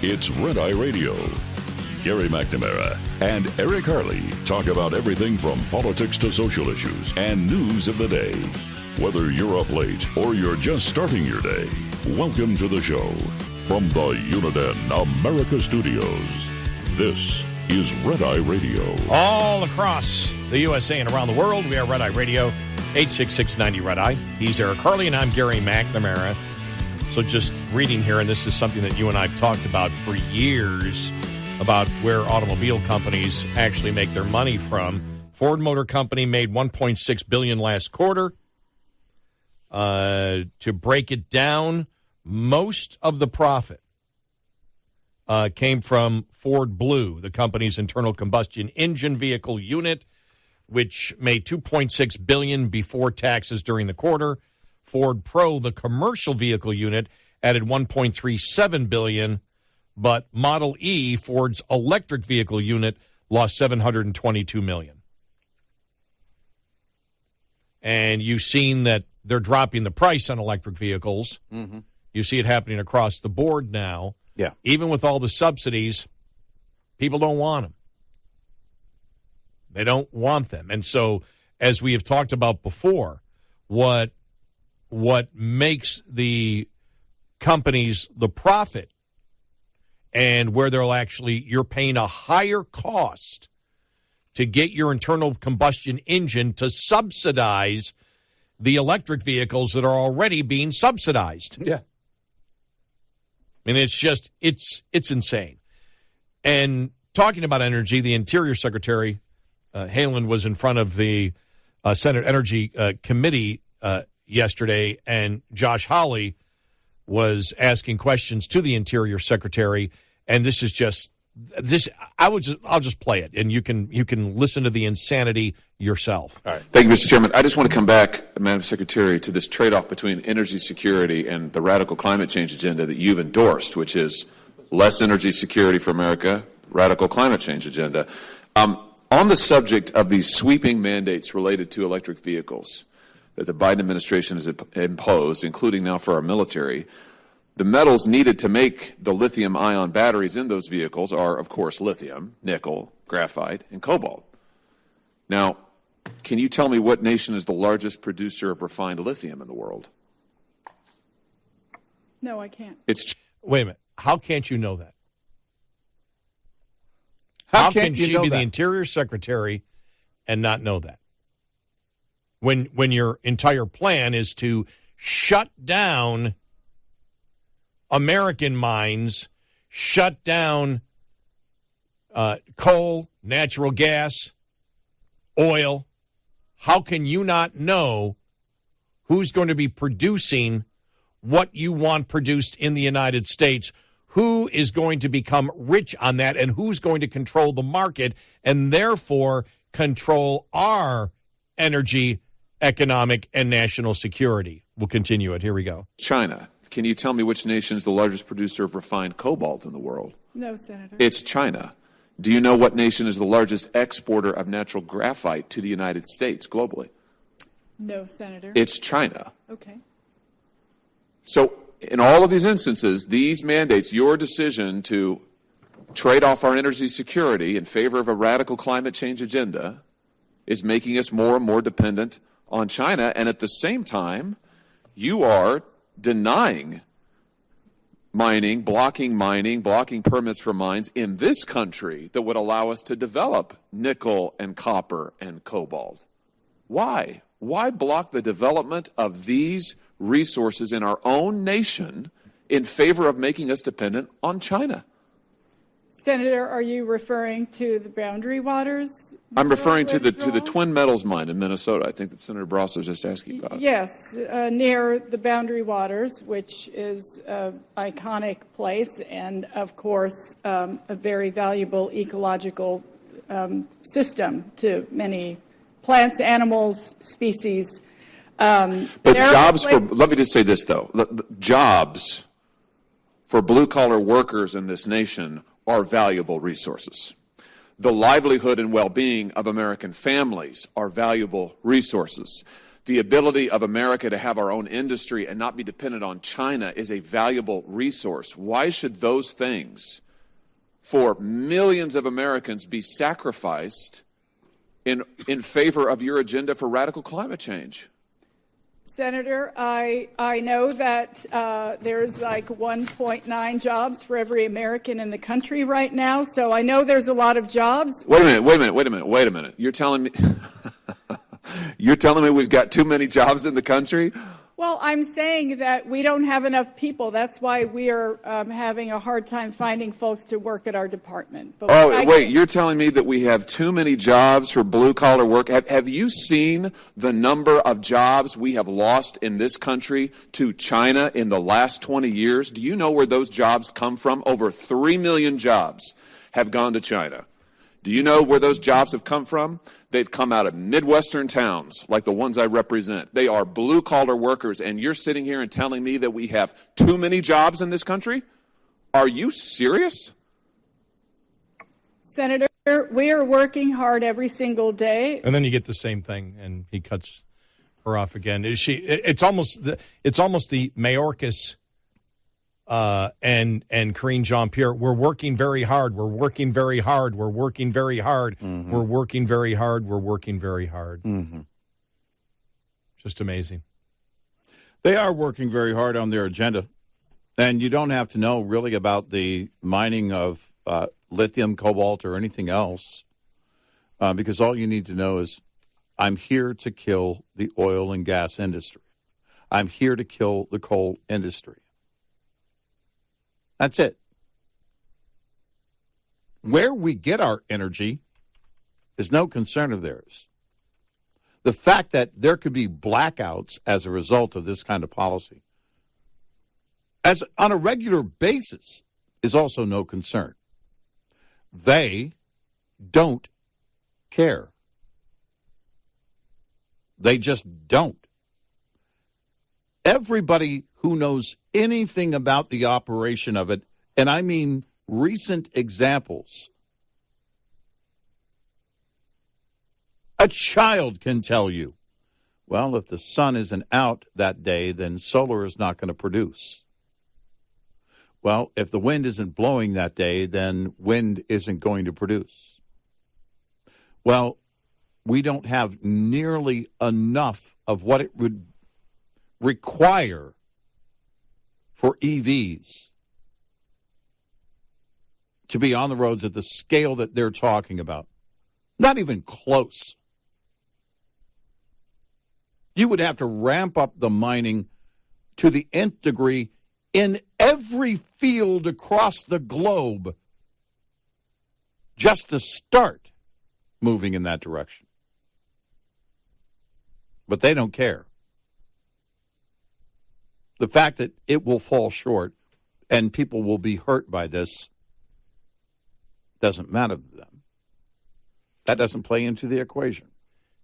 It's Red Eye Radio. Gary McNamara and Eric Harley talk about everything from politics to social issues and news of the day. Whether you're up late or you're just starting your day, welcome to the show. From the Uniden America Studios, this is Red Eye Radio. All across the USA and around the world, we are Red Eye Radio, 866-90-RED-EYE. He's Eric Harley, and I'm Gary McNamara. So just reading here, and this is something that you and I have talked about for years, about where automobile companies actually make their money from. Ford Motor Company made $1.6 billion last quarter. To break it down, most of the profit came from Ford Blue, the company's internal combustion engine vehicle unit, which made $2.6 billion before taxes during the quarter. Ford Pro, the commercial vehicle unit, added $1.37 billion, but Model E, Ford's electric vehicle unit, lost $722 million. And you've seen that they're dropping the price on electric vehicles. Mm-hmm. You see it happening across the board now. Yeah. Even with all the subsidies, people don't want them. They don't want them. And so, as we have talked about before, what makes the companies the profit and where they'll actually, you're paying a higher cost to get your internal combustion engine to subsidize the electric vehicles that are already being subsidized. Yeah. I mean, it's just, it's insane. And talking about energy, the Interior Secretary, Haaland, was in front of the Senate Energy Committee yesterday, and Josh Hawley was asking questions to the Interior Secretary, and this is just this. I'll just play it, and you can listen to the insanity yourself. All right. Thank you, Mr. Chairman. I just want to come back, Madam Secretary, to this trade-off between energy security and the radical climate change agenda that you've endorsed, which is less energy security for America, radical climate change agenda. On the subject of these sweeping mandates related to electric vehicles that the Biden administration has imposed, including now for our military, the metals needed to make the lithium-ion batteries in those vehicles are, of course, lithium, nickel, graphite, and cobalt. Now, can you tell me what nation is the largest producer of refined lithium in the world? No, I can't. Wait a minute. How can't you know that? How can she be the Interior Secretary and not know that? When your entire plan is to shut down American mines, shut down coal, natural gas, oil, how can you not know who's going to be producing what you want produced in the United States? Who is going to become rich on that, and who's going to control the market and therefore control our energy, economic, and national security? We'll continue it. Here we go. China. Can you tell me which nation is the largest producer of refined cobalt in the world? No, Senator. It's China. Do you know what nation is the largest exporter of natural graphite to the United States globally? No, Senator. It's China. Okay. So in all of these instances, these mandates, your decision to trade off our energy security in favor of a radical climate change agenda, is making us more and more dependent on China. And at the same time, you are denying mining, blocking permits for mines in this country that would allow us to develop nickel and copper and cobalt. Why? Why block the development of these resources in our own nation in favor of making us dependent on China? Senator, are you referring to the Boundary Waters? I'm referring to the Twin Metals mine in Minnesota. I think that Senator Bross was just asking about. Yes, near the Boundary Waters, which is an iconic place and, of course, a very valuable ecological system to many plants, animals, species. But jobs for, let me just say this, though. Jobs for blue-collar workers in this nation are valuable resources. The livelihood and well-being of American families are valuable resources. The ability of America to have our own industry and not be dependent on China is a valuable resource. Why should those things for millions of Americans be sacrificed in favor of your agenda for radical climate change? Senator, I know that there's like 1.9 jobs for every American in the country right now, so I know there's a lot of jobs. Wait a minute. You're telling me we've got too many jobs in the country? Well, I'm saying that we don't have enough people. That's why we are having a hard time finding folks to work at our department. But wait, you're telling me that we have too many jobs for blue-collar work? Have you seen the number of jobs we have lost in this country to China in the last 20 years? Do you know where those jobs come from? Over 3 million jobs have gone to China. Do you know where those jobs have come from? They've come out of Midwestern towns like the ones I represent. They are blue-collar workers, and you're sitting here and telling me that we have too many jobs in this country? Are you serious? Senator, we are working hard every single day. And then you get the same thing, and he cuts her off again. It's almost the Mayorkas and Karine Jean-Pierre. We're working very hard. We're working very hard. We're working very hard. Mm-hmm. We're working very hard. We're working very hard. Mm-hmm. Just amazing. They are working very hard on their agenda. And you don't have to know really about the mining of lithium, cobalt, or anything else, because all you need to know is I'm here to kill the oil and gas industry. I'm here to kill the coal industry. That's it. Where we get our energy is no concern of theirs. The fact that there could be blackouts as a result of this kind of policy, as on a regular basis, is also no concern. They don't care. They just don't. Everybody who knows anything about the operation of it, and I mean recent examples, a child can tell you, well, if the sun isn't out that day, then solar is not going to produce. Well, if the wind isn't blowing that day, then wind isn't going to produce. Well, we don't have nearly enough of what it would require for EVs to be on the roads at the scale that they're talking about. Not even close. You would have to ramp up the mining to the nth degree in every field across the globe just to start moving in that direction. But they don't care. The fact that it will fall short and people will be hurt by this doesn't matter to them. That doesn't play into the equation.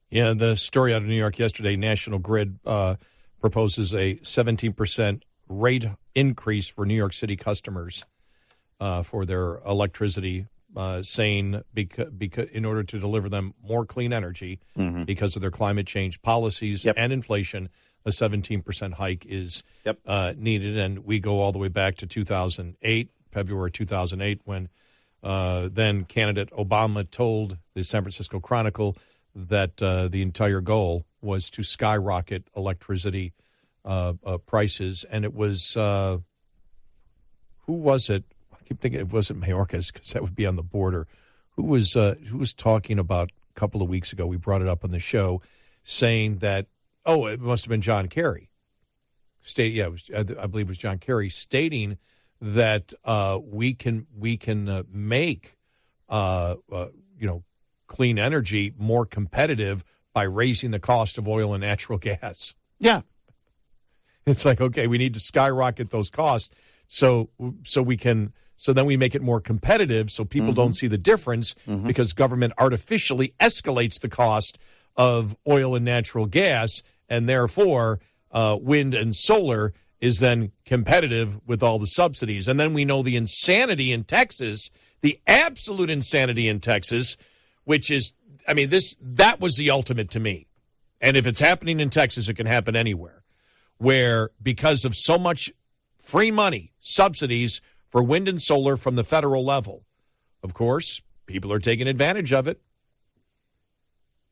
Yeah, the story out of New York yesterday, National Grid proposes a 17% rate increase for New York City customers for their electricity, saying because in order to deliver them more clean energy because of their climate change policies and inflation, a 17% hike is needed. And we go all the way back to 2008, February 2008, when then candidate Obama told the San Francisco Chronicle that the entire goal was to skyrocket electricity prices. And it was, who was it? I keep thinking it wasn't Mayorkas, because that would be on the border. Who was talking about a couple of weeks ago? We brought it up on the show, saying that, it must have been John Kerry. I believe it was John Kerry stating that we can make clean energy more competitive by raising the cost of oil and natural gas. Yeah. It's like, okay, we need to skyrocket those costs so then we make it more competitive so people don't see the difference because government artificially escalates the cost of oil and natural gas, and therefore wind and solar is then competitive with all the subsidies. And then we know the insanity in Texas, the absolute insanity in Texas, which is, that was the ultimate to me. and if it's happening in Texas, it can happen anywhere, where because of so much free money, subsidies for wind and solar from the federal level, of course, people are taking advantage of it.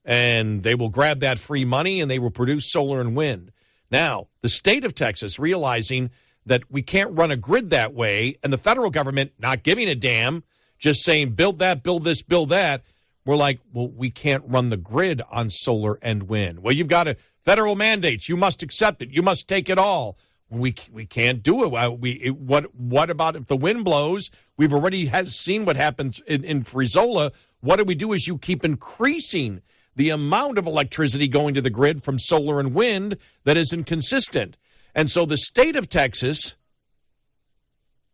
And they will grab that free money and they will produce solar and wind. Now, the state of Texas realizing that we can't run a grid that way, and the federal government not giving a damn, just saying build that, build this, build that. We're like, well, we can't run the grid on solar and wind. Well, you've got federal mandates. You must accept it. You must take it all. We can't do it. What about if the wind blows? We've already seen what happens in Frizola. What do we do is you keep increasing the amount of electricity going to the grid from solar and wind that is inconsistent. And so the state of Texas,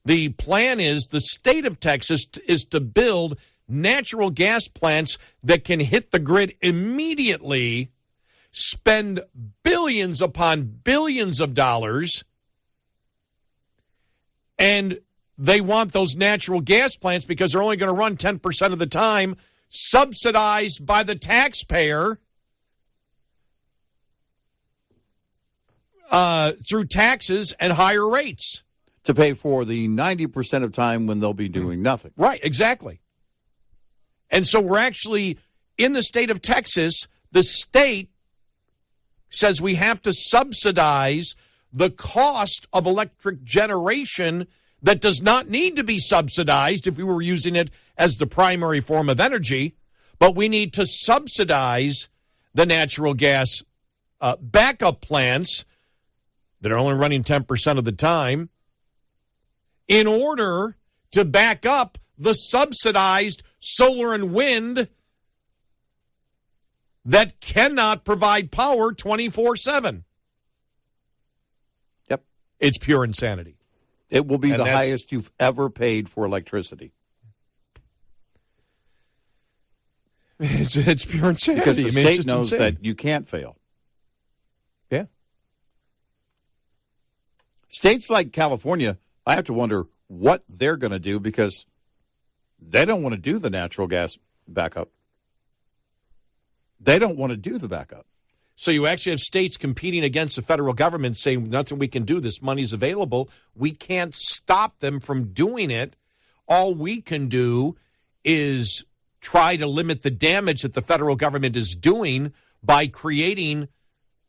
the plan is the state of Texas is to build natural gas plants that can hit the grid immediately, spend billions upon billions of dollars, and they want those natural gas plants because they're only going to run 10% of the time, subsidized by the taxpayer through taxes and higher rates. To pay for the 90% of time when they'll be doing nothing. Right, exactly. And so we're actually, in the state of Texas, the state says we have to subsidize the cost of electric generation that does not need to be subsidized if we were using it as the primary form of energy, but we need to subsidize the natural gas backup plants that are only running 10% of the time in order to back up the subsidized solar and wind that cannot provide power 24/7. Yep. It's pure insanity. It will be the highest you've ever paid for electricity. It's pure insanity. Because the state knows insane. that you can't fail. Yeah. States like California, I have to wonder what they're going to do because they don't want to do the natural gas backup. They don't want to do the backup. So you actually have states competing against the federal government saying nothing we can do. This money's available. We can't stop them from doing it. All we can do is try to limit the damage that the federal government is doing by creating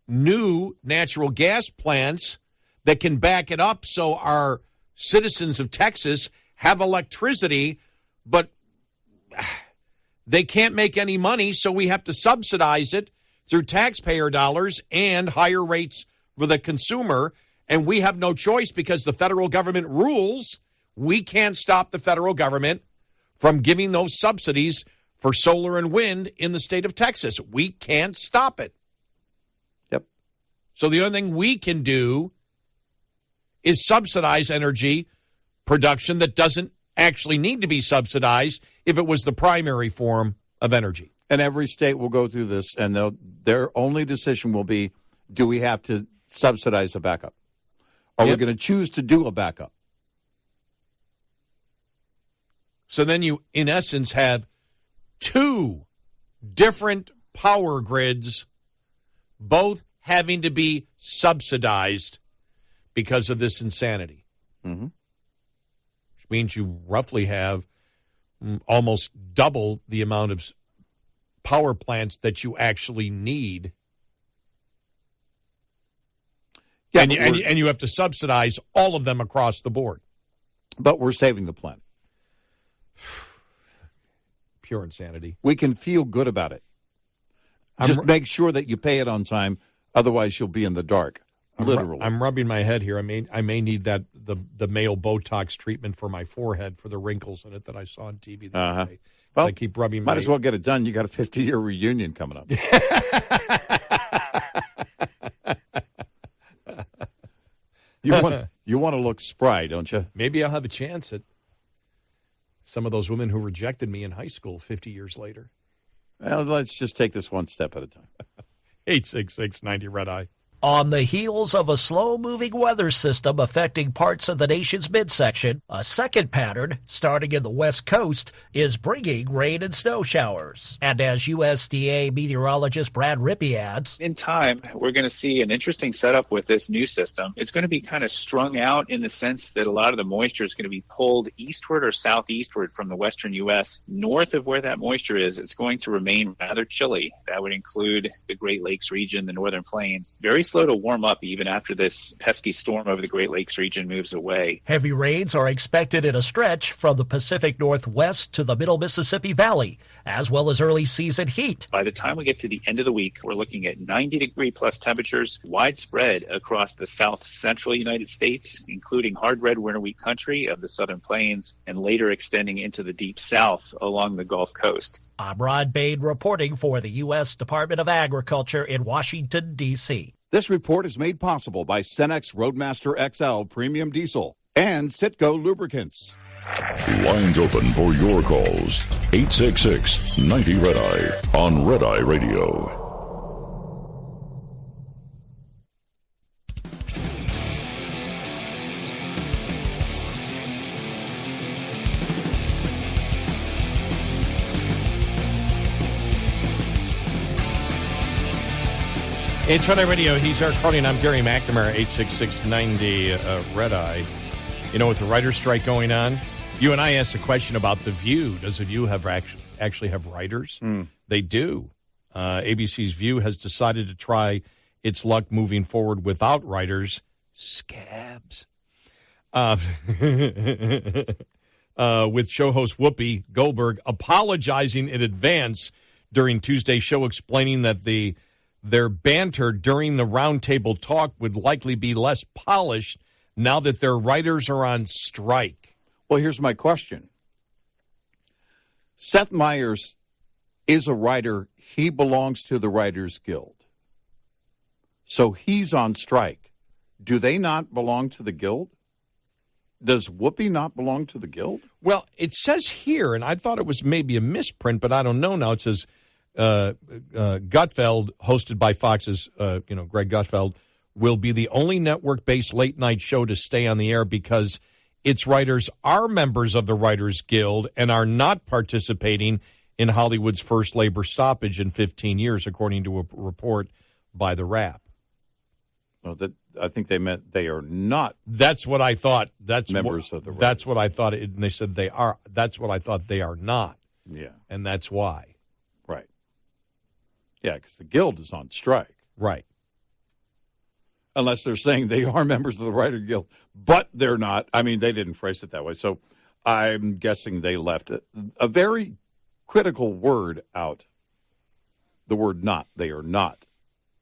new natural gas plants that can back it up so our citizens of Texas have electricity, but they can't make any money, so we have to subsidize it through taxpayer dollars and higher rates for the consumer, and we have no choice because the federal government rules. We can't stop the federal government from giving those subsidies for solar and wind in the state of Texas. We can't stop it. Yep. So the only thing we can do is subsidize energy production that doesn't actually need to be subsidized if it was the primary form of energy. And every state will go through this, and their only decision will be, do we have to subsidize a backup? Are we going to choose to do a backup? So then you, in essence, have two different power grids, both having to be subsidized because of this insanity. Mm-hmm. Which means you roughly have almost double the amount of power plants that you actually need. Yeah, and you have to subsidize all of them across the board. But we're saving the planet. Pure insanity. We can feel good about it. Just make sure that you pay it on time, otherwise you'll be in the dark. Literally. I'm rubbing my head here. I may need that the male Botox treatment for my forehead for the wrinkles in it that I saw on TV the other day. Well, I keep rubbing might as well get it done. You got a 50-year reunion coming up. You want to look spry, don't you? Maybe I'll have a chance at some of those women who rejected me in high school 50 years later. Well, let's just take this one step at a time. 866-90 Red Eye. On the heels of a slow-moving weather system affecting parts of the nation's midsection, a second pattern, starting in the west coast, is bringing rain and snow showers. And as USDA meteorologist Brad Rippey adds, in time, we're going to see an interesting setup with this new system. It's going to be kind of strung out in the sense that a lot of the moisture is going to be pulled eastward or southeastward from the western U.S. North of where that moisture is, it's going to remain rather chilly. That would include the Great Lakes region, the northern plains. Very slow to warm up even after this pesky storm over the Great Lakes region moves away. Heavy rains are expected in a stretch from the Pacific Northwest to the middle Mississippi Valley, as well as early season heat. By the time we get to the end of the week, we're looking at 90-degree plus temperatures widespread across the south central United States, including hard red winter wheat country of the southern plains and later extending into the deep south along the Gulf Coast. I'm Rod Bain reporting for the U.S. Department of Agriculture in Washington, D.C. This report is made possible by Cenex Roadmaster XL Premium Diesel and Citgo Lubricants. Lines open for your calls. 866-90-RED-EYE on Red Eye Radio. It's Red Eye Radio. He's Eric Carly, and I'm Gary McNamara, 866-90 Red Eye. You know, with the writer's strike going on, you and I asked a question about The View. Does The View have actually have writers? They do. ABC's View has decided to try its luck moving forward without writers. Scabs. With show host Whoopi Goldberg apologizing in advance during Tuesday's show, explaining that their banter during the roundtable talk would likely be less polished now that their writers are on strike. Well, here's my question. Seth Meyers is a writer. He belongs to the Writers Guild. So he's on strike. Do they not belong to the Guild? Does Whoopi not belong to the Guild? Well, it says here, and I thought it was maybe a misprint, but I don't know now. It says Gutfeld, hosted by Fox's, Greg Gutfeld, will be the only network-based late-night show to stay on the air because its writers are members of the Writers Guild and are not participating in Hollywood's first labor stoppage in 15 years, according to a report by The Wrap. Well, I think they meant they are not. That's what I thought. That's members of the Writers. That's what I thought. And they said they are. That's what I thought they are not. Yeah. And that's why. Right. Yeah, because the Guild is on strike. Right. Unless they're saying they are members of the Writer Guild, but they're not. I mean, they didn't phrase it that way. So I'm guessing they left a very critical word out. The word not. They are not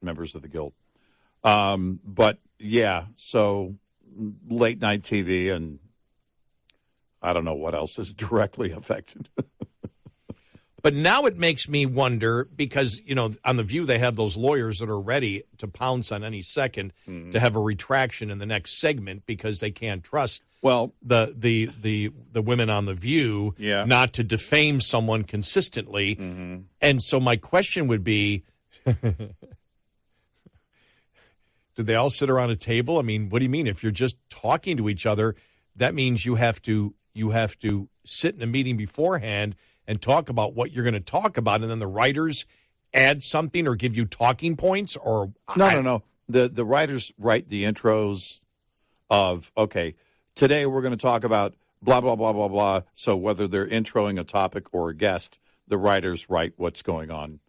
members of the Guild. But, yeah, so late night TV and I don't know what else is directly affected. But now it makes me wonder because, on The View, they have those lawyers that are ready to pounce on any second to have a retraction in the next segment because they can't trust the women on The View not to defame someone consistently. Mm-hmm. And so my question would be, did they all sit around a table? I mean, what do you mean? If you're just talking to each other, that means you have to sit in a meeting beforehand and talk about what you're going to talk about, and then the writers add something or give you talking points? Or No. The writers write the intros of, okay, today we're going to talk about blah, blah, blah, blah, blah. So whether they're introing a topic or a guest, the writers write what's going on,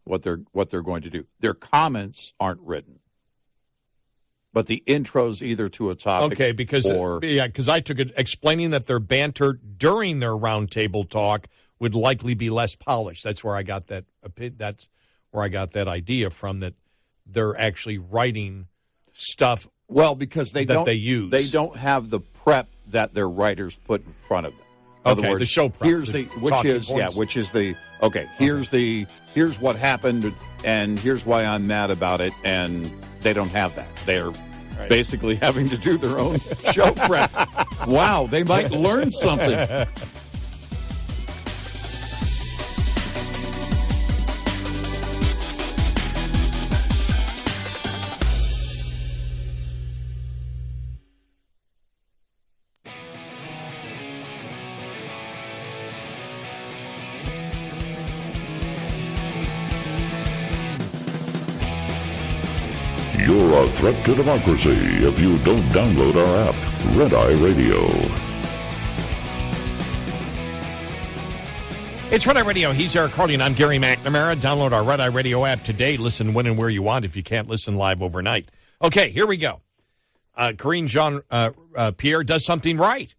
what they're going to do. Their comments aren't written. But the intros either to a topic because I took it explaining that their banter during their roundtable talk would likely be less polished. That's where I got that. That's where I got that idea from. That they're actually writing stuff. Well, because they don't have the prep that their writers put in front of them. In other words, the show prep. Here's what happened, and here's why I'm mad about it, and they don't have that. They're basically having to do their own show prep. Wow, they might learn something. You're a threat to democracy if you don't download our app, Red Eye Radio. It's Red Eye Radio. He's Eric Harley, and I'm Gary McNamara. Download our Red Eye Radio app today. Listen when and where you want if you can't listen live overnight. Okay, here we go. Karine Jean-Pierre does something right.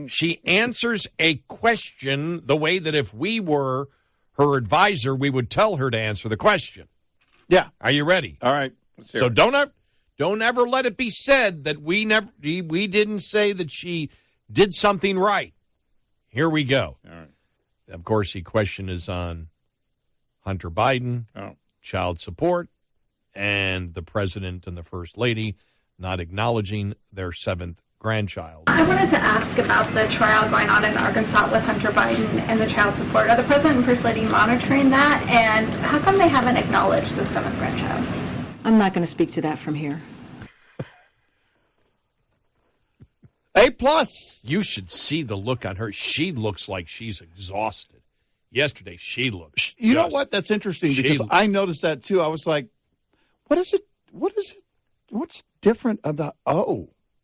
She answers a question the way that if we were her advisor, we would tell her to answer the question. Yeah. Are you ready? All right. So don't ever let it be said that we didn't say that she did something right. Here we go. All right. Of course, the question is on Hunter Biden, child support, and the president and the first lady not acknowledging their seventh grandchild. I wanted to ask about the trial going on in Arkansas with Hunter Biden and the child support. Are the president and first lady monitoring that? And how come they haven't acknowledged the seventh grandchild? I'm not going to speak to that from here. A+. You should see the look on her. She looks like she's exhausted. Yesterday, she looked. You know what? That's interesting because I noticed that too. I was like, what is it? What's different about,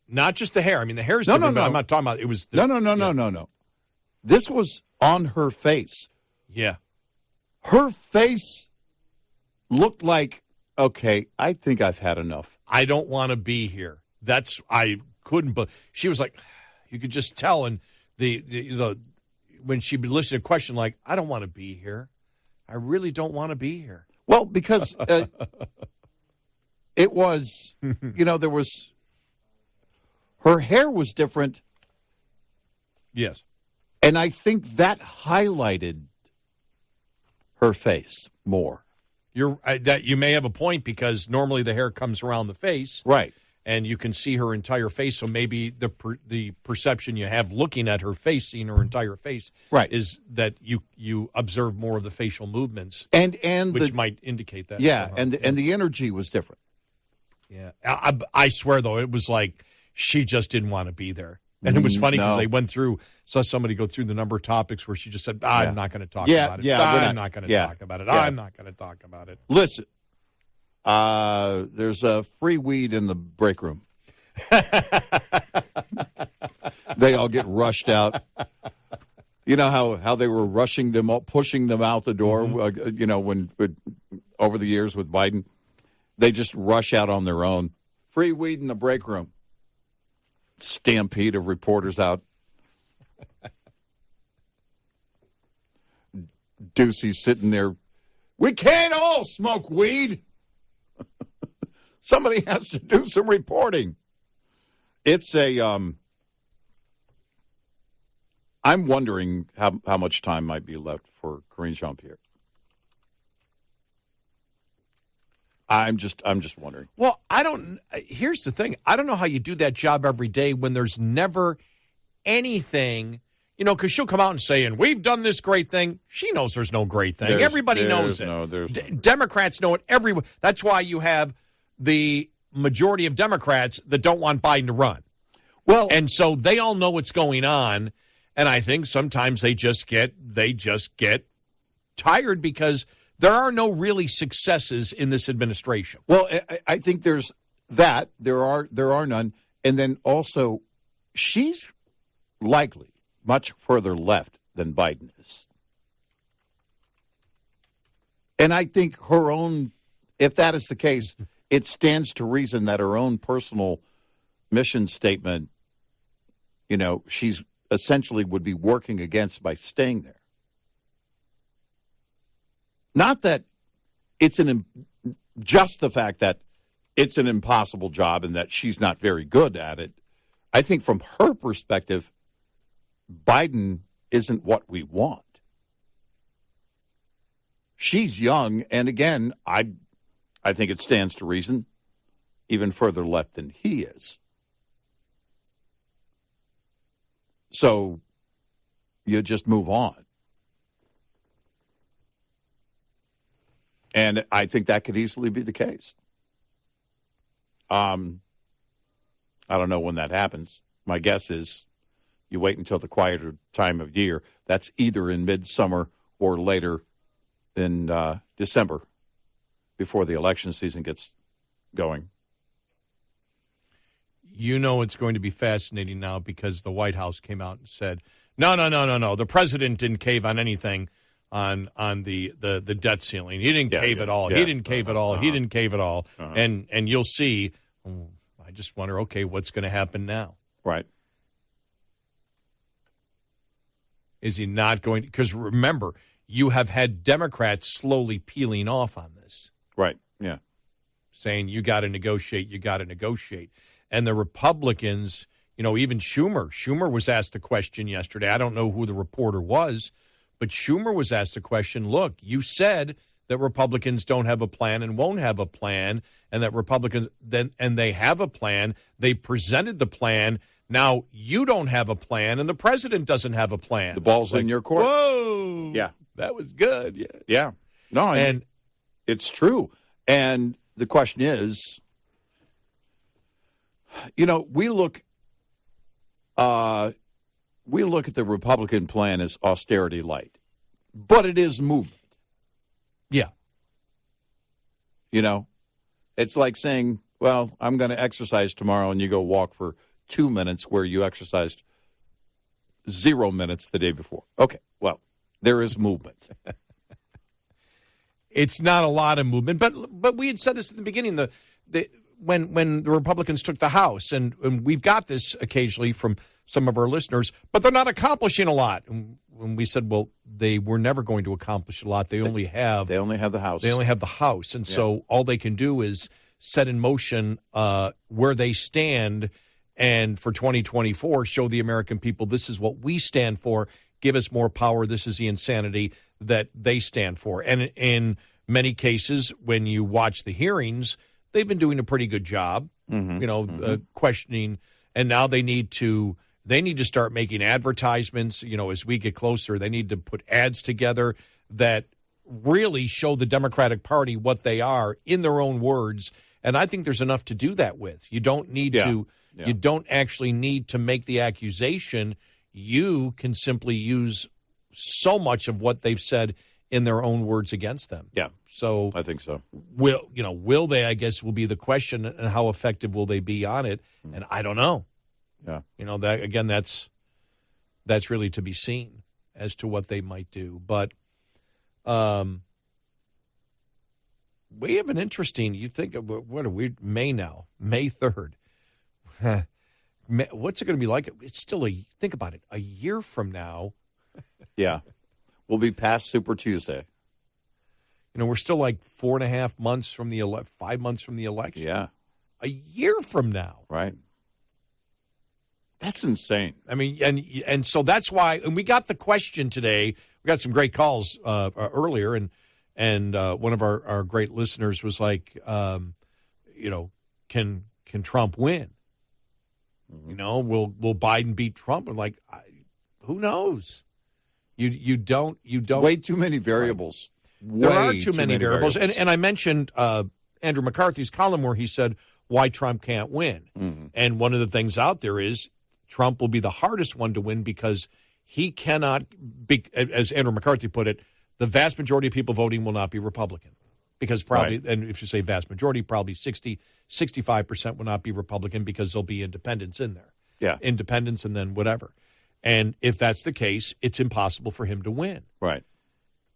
Not just the hair. I mean, the hair's different, but I'm not talking about, it was. No. This was on her face. Yeah. Her face looked like, okay, I think I've had enough. I don't want to be here. I couldn't, but she was like, you could just tell. And when she would listen to a question like, I don't want to be here. I really don't want to be here. Well, because it was, there was, her hair was different. Yes. And I think that highlighted her face more. You may have a point because normally the hair comes around the face. Right. And you can see her entire face, so maybe the perception you have looking at her face, seeing her entire face, right, is that you observe more of the facial movements, and which might indicate that. Yeah, and the energy was different. Yeah, I swear though, it was like she just didn't want to be there, and it was funny because they went through, saw somebody go through the number of topics where she just said, "I'm not going to talk about it. I'm not going to talk about it. I'm not going to talk about it." Listen. There's a free weed in the break room. They all get rushed out. You know how they were rushing them, pushing them out the door. When over the years with Biden, they just rush out on their own. Free weed in the break room. Stampede of reporters out. Ducey's sitting there. We can't all smoke weed. Somebody has to do some reporting. It's I'm wondering how much time might be left for Karine Jean-Pierre. I'm just wondering. Well, here's the thing. I don't know how you do that job every day when there's never anything, because she'll come out and say, and we've done this great thing. She knows there's no great thing. Everybody knows it. Democrats know it. Everyone. That's why you have the majority of Democrats that don't want Biden to run. Well, and so they all know what's going on, and I think sometimes they just get tired because there are no really successes in this administration. Well, I think there's that. There are none, and then also she's likely much further left than Biden is. And I think her own, if that is the case, it stands to reason that her own personal mission statement, she's essentially would be working against by staying there. Not that it's just the fact that it's an impossible job and that she's not very good at it. I think from her perspective, Biden isn't what we want. She's young, and again, I think it stands to reason, even further left than he is. So you just move on. And I think that could easily be the case. I don't know when that happens. My guess is you wait until the quieter time of year. That's either in midsummer or later in December, before the election season gets going. You know it's going to be fascinating now because the White House came out and said, no. The president didn't cave on anything on the debt ceiling. He didn't cave at all. He didn't cave at all. He didn't cave at all. And you'll see. I just wonder, okay, what's going to happen now? Right. Is he not going to? Because remember, you have had Democrats slowly peeling off on this. Right, yeah. Saying you got to negotiate. And the Republicans, even Schumer was asked the question yesterday. I don't know who the reporter was, but Schumer was asked the question, look, you said that Republicans don't have a plan and won't have a plan, and that Republicans, and they have a plan. They presented the plan. Now you don't have a plan, and the president doesn't have a plan. The ball's in your court. Whoa. Yeah. That was good. Yeah. Yeah. No, and it's true. And the question is, we look at the Republican plan as austerity light, but it is movement. Yeah. It's like saying, well, I'm going to exercise tomorrow, and you go walk for 2 minutes where you exercised 0 minutes the day before. Okay, well, there is movement. It's not a lot of movement, but we had said this at the beginning. When the Republicans took the House, and we've got this occasionally from some of our listeners, but they're not accomplishing a lot. And when we said, well, they were never going to accomplish a lot. They only have the House. They only have the House, and so all they can do is set in motion where they stand, and for 2024, show the American people this is what we stand for. Give us more power. This is the insanity that they stand for. And in many cases, when you watch the hearings, they've been doing a pretty good job, questioning. And now they need to start making advertisements. As we get closer, they need to put ads together that really show the Democratic Party what they are in their own words. And I think there's enough to do that with. You don't need to. Yeah. You don't actually need to make the accusation. You can simply use so much of what they've said in their own words against them. Yeah. So I think so. Will they, I guess, will be the question, and how effective will they be on it? And I don't know. Yeah. That again, that's really to be seen as to what they might do. But we have an interesting, you think, what are we, May now? May 3rd. What's it going to be like? It's still think about it, a year from now. Yeah. We'll be past Super Tuesday. We're still like 4.5 months from 5 months from the election. Yeah. A year from now. Right. That's insane. I mean, and so that's why, and we got the question today. We got some great calls earlier, and one of our great listeners was like, can Trump win? Will Biden beat Trump? And like, who knows? You don't. Way too many variables. There are too many variables. And I mentioned Andrew McCarthy's column where he said why Trump can't win. Mm-hmm. And one of the things out there is Trump will be the hardest one to win because he cannot be, as Andrew McCarthy put it, the vast majority of people voting will not be Republican. Because probably, and if you say vast majority, probably 65% will not be Republican because there'll be independents in there. Yeah. Independents and then whatever. And if that's the case, it's impossible for him to win. Right.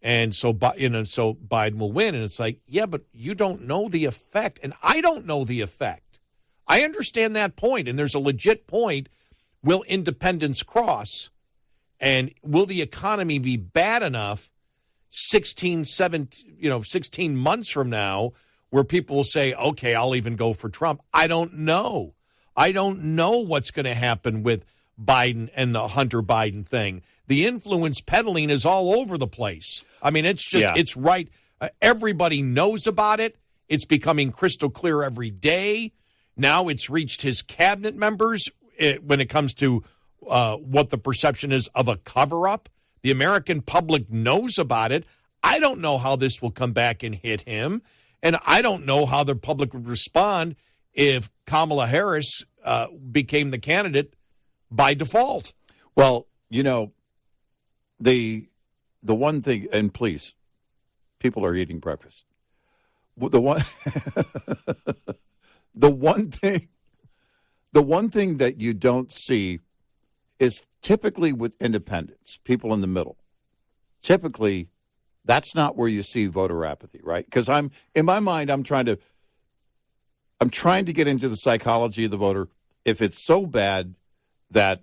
And so, so Biden will win. And it's like, yeah, but you don't know the effect. And I don't know the effect. I understand that point. And there's a legit point. Will independents cross? And will the economy be bad enough 16 months from now where people will say, okay, I'll even go for Trump? I don't know. I don't know what's going to happen with Biden and the Hunter Biden thing. The influence peddling is all over the place. I mean, it's just, It's right. Everybody knows about it. It's becoming crystal clear every day. Now it's reached his cabinet members when it comes to what the perception is of a cover-up. The American public knows about it. I don't know how this will come back and hit him. And I don't know how the public would respond if Kamala Harris became the candidate by default. Well, the one thing, and please, people are eating breakfast. The one thing that you don't see is typically with independents, people in the middle. Typically, that's not where you see voter apathy, right? Because in my mind, I'm trying to get into the psychology of the voter. If it's so bad that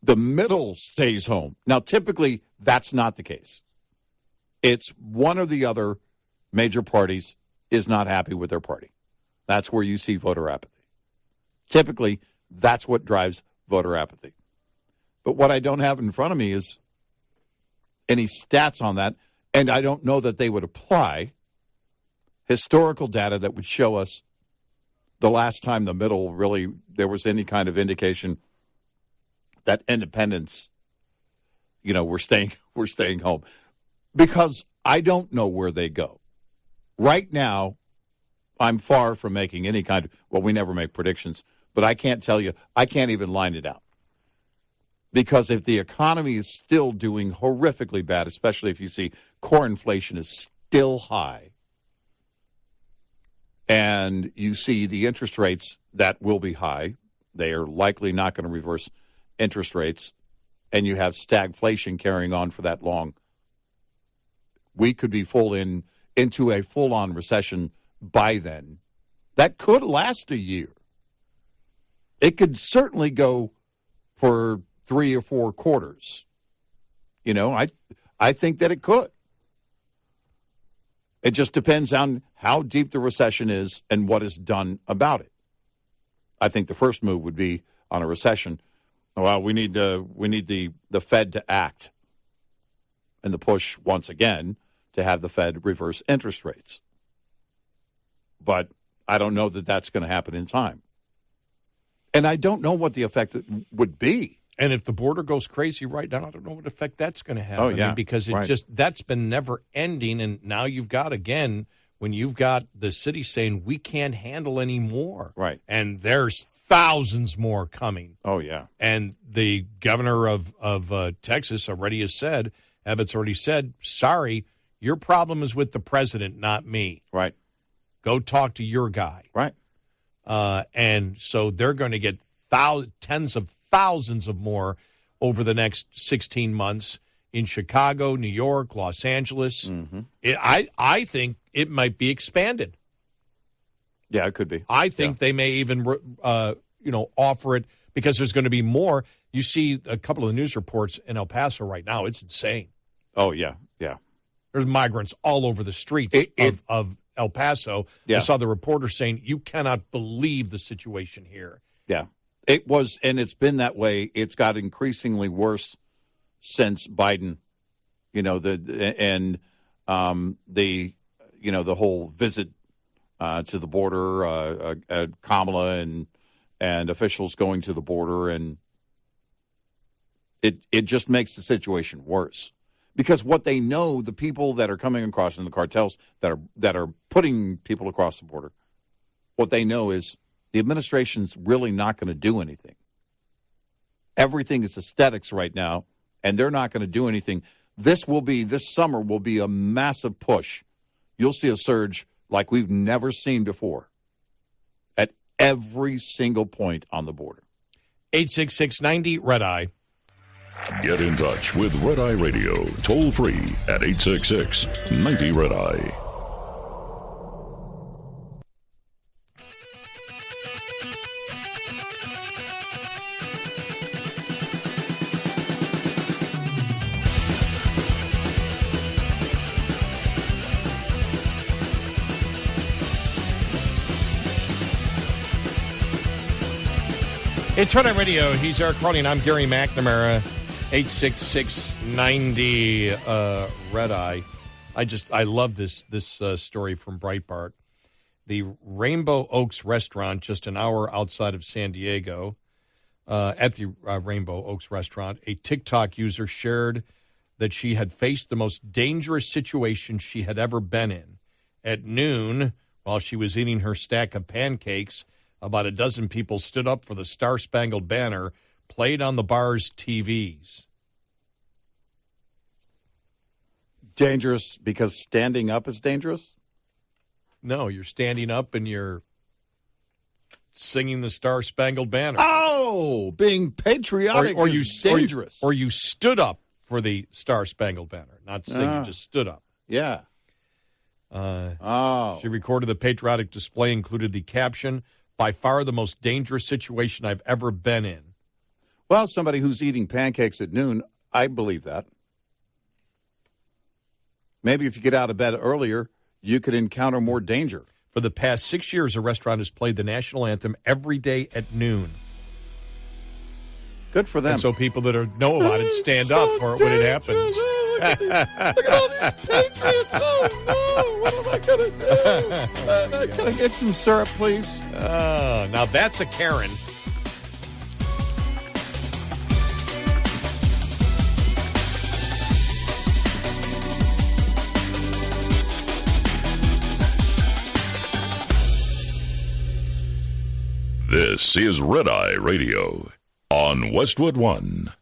the middle stays home. Now, typically, that's not the case. It's one or the other major parties is not happy with their party. That's where you see voter apathy. Typically, that's what drives voter apathy. But what I don't have in front of me is any stats on that, and I don't know that they would apply historical data that would show us the last time the middle really there was any kind of indication that independents, were staying home, because I don't know where they go. Right now, I'm far from making any kind of, we never make predictions, but I can't tell you, I can't even line it out. Because if the economy is still doing horrifically bad, especially if you see core inflation is still high, and you see the interest rates that will be high, they are likely not going to reverse interest rates, and you have stagflation carrying on for that long, we could be into a full-on recession by then. That could last a year. It could certainly go for 3 or 4 quarters. I think that it could. It just depends on how deep the recession is and what is done about it. I think the first move would be on a recession. Well, we need the Fed to act, and the push once again to have the Fed reverse interest rates. But I don't know that that's going to happen in time. And I don't know what the effect would be. And if the border goes crazy right now, I don't know what effect that's going to have. Oh, yeah. Because that's been never ending. And now you've got, again, when you've got the city saying we can't handle any more. Right. And there's thousands more coming. Oh, yeah. And the governor of Texas already has said, Abbott's already said, sorry, your problem is with the president, not me. Right. Go talk to your guy. Right. And so they're going to get tens of thousands of more over the next 16 months in Chicago, New York, Los Angeles. Mm-hmm. I think it might be expanded. Yeah, it could be. I think they may even, offer it because there's going to be more. You see a couple of the news reports in El Paso right now. It's insane. Oh, yeah, yeah. There's migrants all over the streets of El Paso. Yeah. I saw the reporter saying, you cannot believe the situation here. Yeah. It was, and it's been that way. It's got increasingly worse since Biden, the whole visit to the border, Kamala and officials going to the border, and it just makes the situation worse. Because what they know, the people that are coming across in the cartels that are putting people across the border, what they know is the administration's really not going to do anything. Everything is aesthetics right now, and they're not going to do anything. This summer will be a massive push. You'll see a surge like we've never seen before at every single point on the border. 866-90 Red Eye. Get in touch with Red Eye Radio, toll free at 866-90 Red Eye. It's Red Eye Radio. He's Eric Carly, and I'm Gary McNamara. 866-90 Red Eye. I love this story from Breitbart. The Rainbow Oaks restaurant, just an hour outside of San Diego, at the Rainbow Oaks restaurant, a TikTok user shared that she had faced the most dangerous situation she had ever been in. At noon, while she was eating her stack of pancakes, about a dozen people stood up for the Star-Spangled Banner played on the bar's TVs. Dangerous because standing up is dangerous? No, you're standing up and you're singing the Star Spangled Banner. Oh, being patriotic is dangerous. Or you stood up for the Star Spangled Banner. Not singing, just stood up. Yeah. She recorded the patriotic display, included the caption, "By far the most dangerous situation I've ever been in." Well, somebody who's eating pancakes at noon, I believe that. Maybe if you get out of bed earlier, you could encounter more danger. For the past 6 years, the restaurant has played the national anthem every day at noon. Good for them. And so people that know about it stand up for it when it happens. Look at all these Patriots. Oh, no. What am I going to do? Can I get some syrup, please? Now that's a Karen. This is Red Eye Radio on Westwood One.